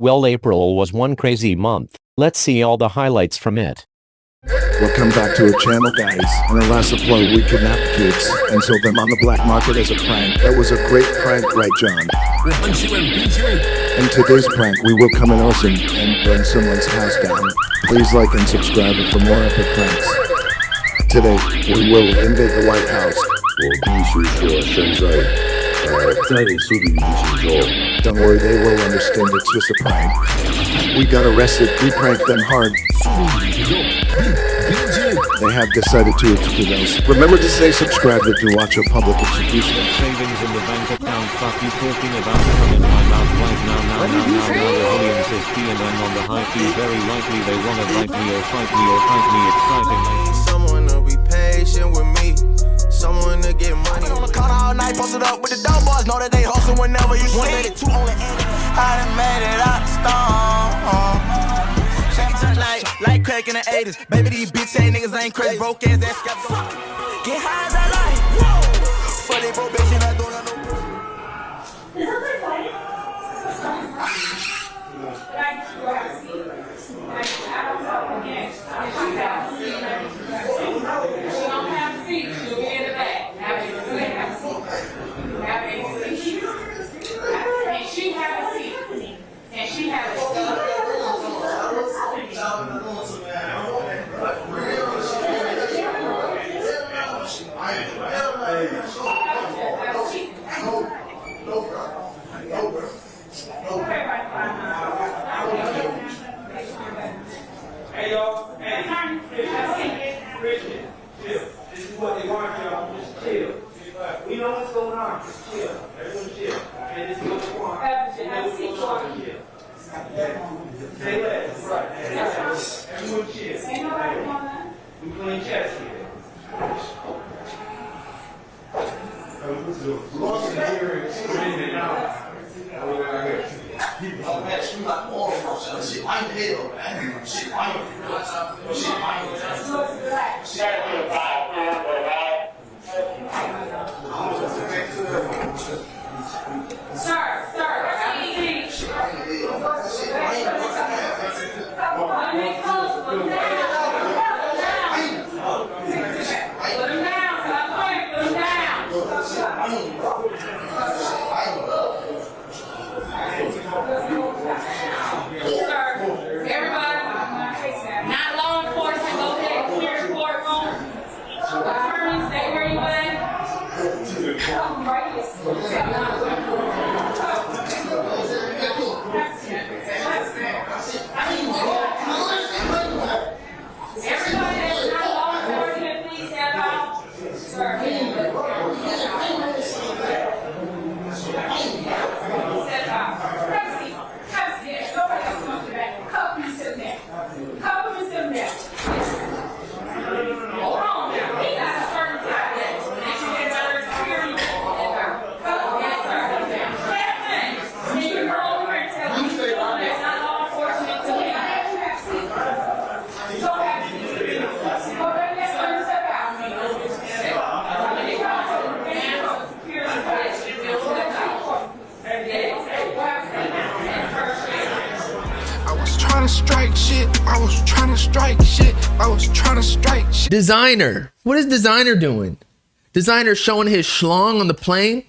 Well, April was one crazy month. Let's see all the highlights from it. Welcome back to our channel, guys. On our last upload, we kidnapped kids and sold them on the black market as a prank. That was a great prank, right, John? In today's prank, we will come in arson and burn someone's house down. Please like and subscribe for more epic pranks. Today, we will invade the White House. Don't worry, they will understand it's just a prank. We got arrested, we pranked them hard. They have decided to execute us. Remember to stay subscribed to watch a public execution. Savings in the bank account, fuck you talking about, come in my mouth right now, resilience is key and I'm on the high key, very likely they wanna bite me or fight me, exciting. Someone to be patient with me, someone to get money. On the corner all night, posted up with the dope boys, know that they hustle whenever you see it. I done made it out the storm. Like crack in the 80s. Baby, these bitch ass niggas ain't crazy. Broke ass skeptical. Get high as I like. Whoa. For the probation, I don't know. Is something funny? I don't know. Again, she don't have a seat. She'll be in the back. Have a seat. And she have a seat. And she have a seat. Hey y'all, Christian, chill. This is what they want y'all, just chill. We know what's going on, just chill. Everyone chill. Okay, this is what they want. Say less, right. Everyone chill. We playing chess here. Designer. What is Designer doing? Designer showing his schlong on the plane.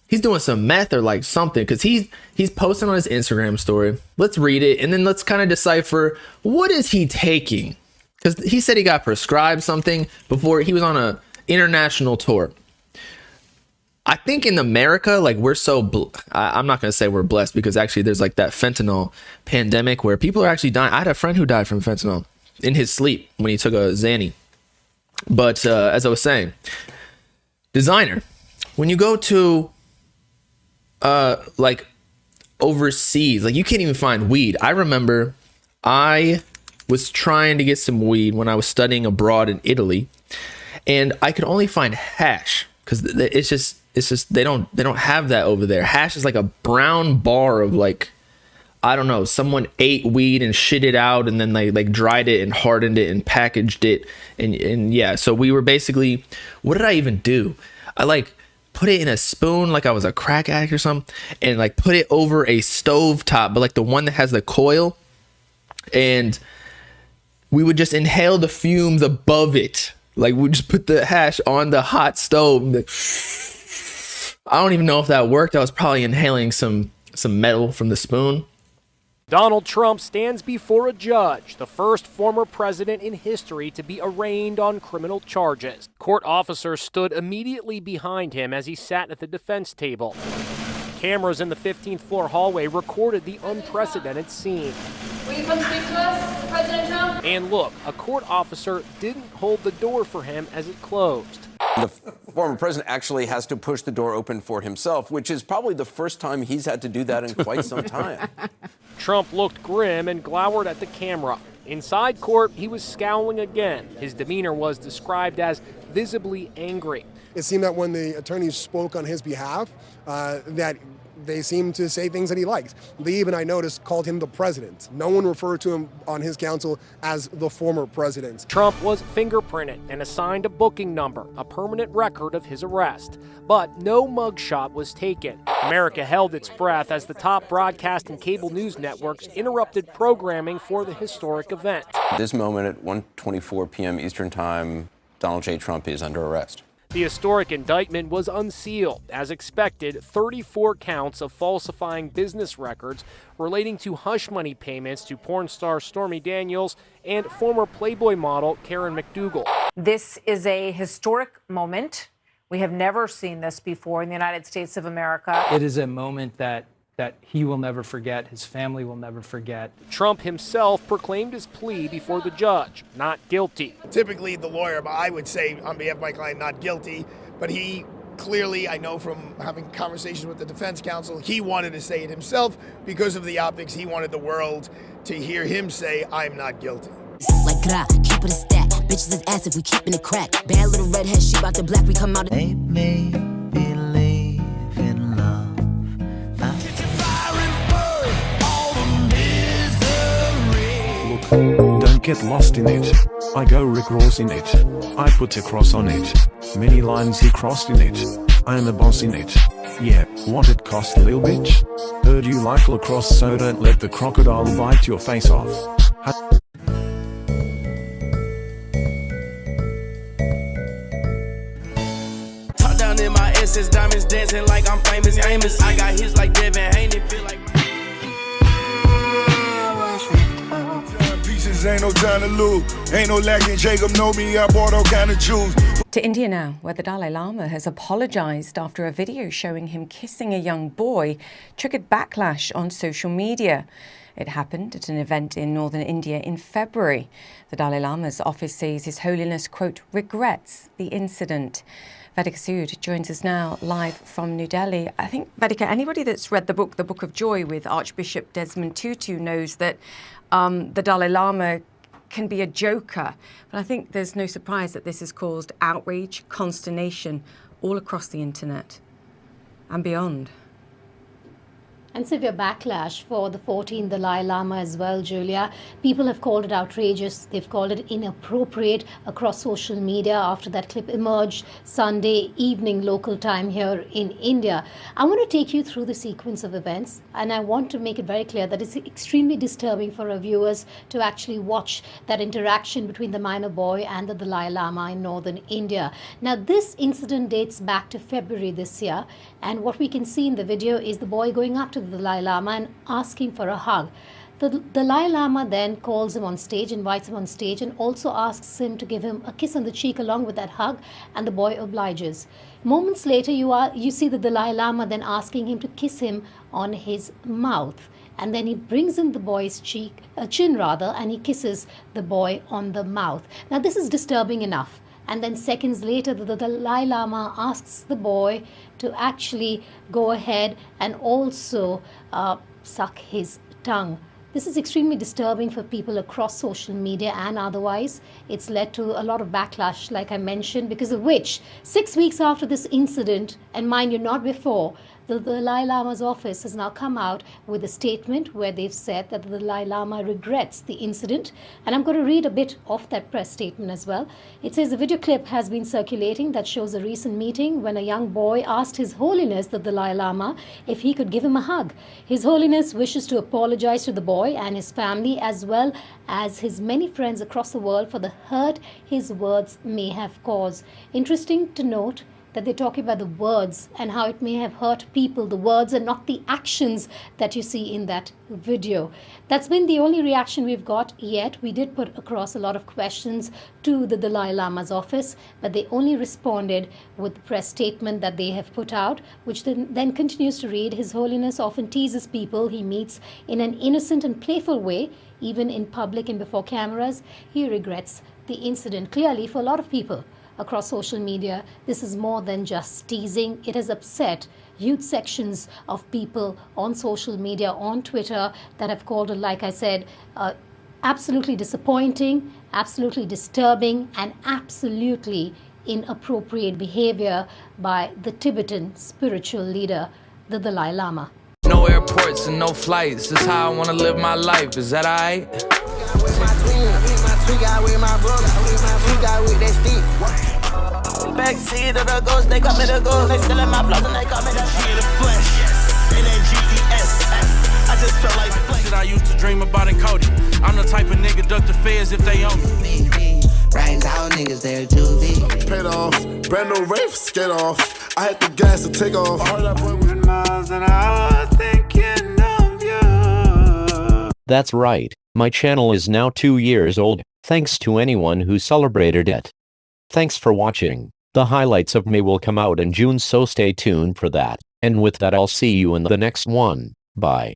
He's doing some meth or like something because he's posting on his Instagram story. Let's read it and then let's kind of decipher what is he taking, because he said he got prescribed something before he was on a international tour. I think in America, like we're so I'm not going to say we're blessed, because actually there's like that fentanyl pandemic where people are actually dying. I had a friend who died from fentanyl in his sleep when he took a Xanny. But as I was saying, Designer, when you go to like overseas, like you can't even find weed. I remember I was trying to get some weed when I was studying abroad in Italy, and I could only find hash because it's just they don't have that over there. Hash is like a brown bar of like, I don't know, someone ate weed and shit it out and then they like dried it and hardened it and packaged it. And yeah, so we were basically, what did I even do? put it in a spoon like I was a crack addict or something, and like put it over a stove top, but like the one that has the coil, and we would just inhale the fumes above it. Like we just put the hash on the hot stove. I don't even know if that worked. I was probably inhaling some metal from the spoon. Donald Trump stands before a judge, the first former president in history to be arraigned on criminal charges. Court officers stood immediately behind him as he sat at the defense table. Cameras in the 15th floor hallway recorded the unprecedented scene. Will you come speak to us, President Trump? And look, a court officer didn't hold the door for him as it closed. The former president actually has to push the door open for himself, which is probably the first time he's had to do that in quite some time. Trump looked grim and glowered at the camera. Inside court, he was scowling again. His demeanor was described as visibly angry. It seemed that when the attorneys spoke on his behalf, that they seemed to say things that he liked. They even, I noticed, called him the president. No one referred to him on his counsel as the former president. Trump was fingerprinted and assigned a booking number, a permanent record of his arrest. But no mugshot was taken. America held its breath as the top broadcast and cable news networks interrupted programming for the historic event. At this moment, at 1:24 p.m. Eastern Time, Donald J. Trump is under arrest. The historic indictment was unsealed. As expected, 34 counts of falsifying business records relating to hush money payments to porn star Stormy Daniels and former Playboy model Karen McDougal. This is a historic moment. We have never seen this before in the United States of America. It is a moment that he will never forget, his family will never forget. Trump himself proclaimed his plea before the judge, not guilty. Typically, the lawyer, I would say on behalf of my client, not guilty, but he clearly, I know from having conversations with the defense counsel, he wanted to say it himself because of the optics. He wanted the world to hear him say, I'm not guilty. Like gra, keep it a stat. Bitches is ass if we keepin' it crack. Bad little redhead, she bout to black, we come out. Make me believe in love. Don't get lost in it. I go Rick Ross in it. I put a cross on it. Many lines he crossed in it. I am a boss in it. Yeah, what it cost, lil bitch? Heard you like lacrosse, so don't let the crocodile bite your face off. Top down in my essence, diamonds dancing like I'm famous, Amos. I got hits like Devin Haney, feel like ain't no time to lose. Ain't no lacking. Jacob know me. I bought all kind of juice. To India now, where the Dalai Lama has apologized after a video showing him kissing a young boy triggered backlash on social media. It happened at an event in northern India in February. The Dalai Lama's office says His Holiness, quote, regrets the incident. Vedika Sood joins us now live from New Delhi. I think, Vedika, anybody that's read the Book of Joy with Archbishop Desmond Tutu knows that the Dalai Lama can be a joker. But I think there's no surprise that this has caused outrage, consternation all across the internet and beyond. And severe backlash for the 14th Dalai Lama as well, Julia. People have called it outrageous. They've called it inappropriate across social media after that clip emerged Sunday evening local time here in India. I want to take you through the sequence of events, and I want to make it very clear that it's extremely disturbing for our viewers to actually watch that interaction between the minor boy and the Dalai Lama in northern India. Now, this incident dates back to February this year, and what we can see in the video is the boy going up to the Dalai Lama and asking for a hug. The Dalai Lama then calls him on stage, invites him on stage, and also asks him to give him a kiss on the cheek along with that hug, and the boy obliges. Moments later, you see the Dalai Lama then asking him to kiss him on his mouth. And then he brings in the boy's chin, and he kisses the boy on the mouth. Now, this is disturbing enough. And then seconds later, the Dalai Lama asks the boy to actually go ahead and also suck his tongue. This is extremely disturbing for people across social media and otherwise. It's led to a lot of backlash, like I mentioned, because of which 6 weeks after this incident, and mind you, not before, The Dalai Lama's office has now come out with a statement where they've said that the Dalai Lama regrets the incident. And I'm going to read a bit of that press statement as well. It says a video clip has been circulating that shows a recent meeting when a young boy asked His Holiness the Dalai Lama if he could give him a hug. His Holiness wishes to apologize to the boy and his family as well as his many friends across the world for the hurt his words may have caused. Interesting to note that they're talking about the words and how it may have hurt people, the words and not the actions that you see in that video. That's been the only reaction we've got yet. We did put across a lot of questions to the Dalai Lama's office, but they only responded with the press statement that they have put out, which then continues to read, His Holiness often teases people he meets in an innocent and playful way, even in public and before cameras. He regrets the incident. Clearly, for a lot of people across social media, this is more than just teasing. It has upset huge sections of people on social media, on Twitter, that have called it, like I said, absolutely disappointing, absolutely disturbing, and absolutely inappropriate behavior by the Tibetan spiritual leader, the Dalai Lama. No airports and no flights, this is how I want to live my life, is that alright? Backseat of the ghost, they call me the ghost. They still in my blood and they call me the in the flesh. In that GTS, I just felt like flesh. I used to dream about encoding. I'm the type of nigga duck the feds if they own me. Right now, niggas, they're juvie. Paid off, brand new Wraith, skate off. I had the gas to take off. I heard that boy was miles an hour thinking of you. That's right, my channel is now 2 years old, thanks to anyone who celebrated it. Thanks for watching. The highlights of May will come out in June, so stay tuned for that. And with that, I'll see you in the next one. Bye.